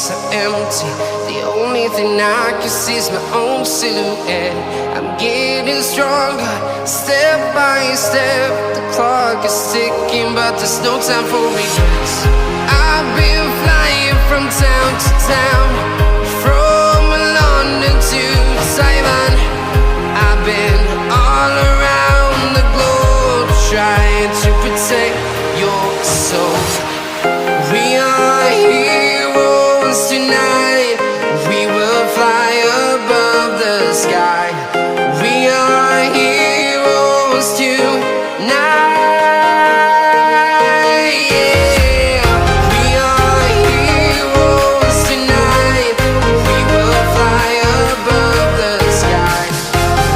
so empty. The only thing I can see is my own silhouette. I'm getting stronger, step by step. The clock is ticking, but there's no time for regrets. I've been flying from town to town, from London to Taiwan. I've been all around the globe, trying to protect your soul. We are heroes tonight. We will fly above the sky. We are heroes tonight. Yeah. We are heroes tonight. We will fly above the sky.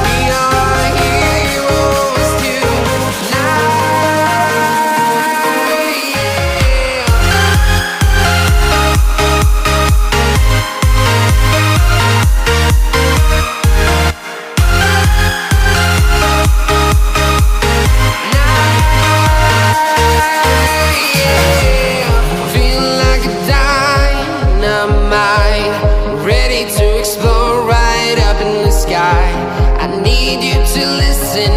We are heroes tonight. Feel like a dynamite, ready to explode right up in the sky. I need you to listen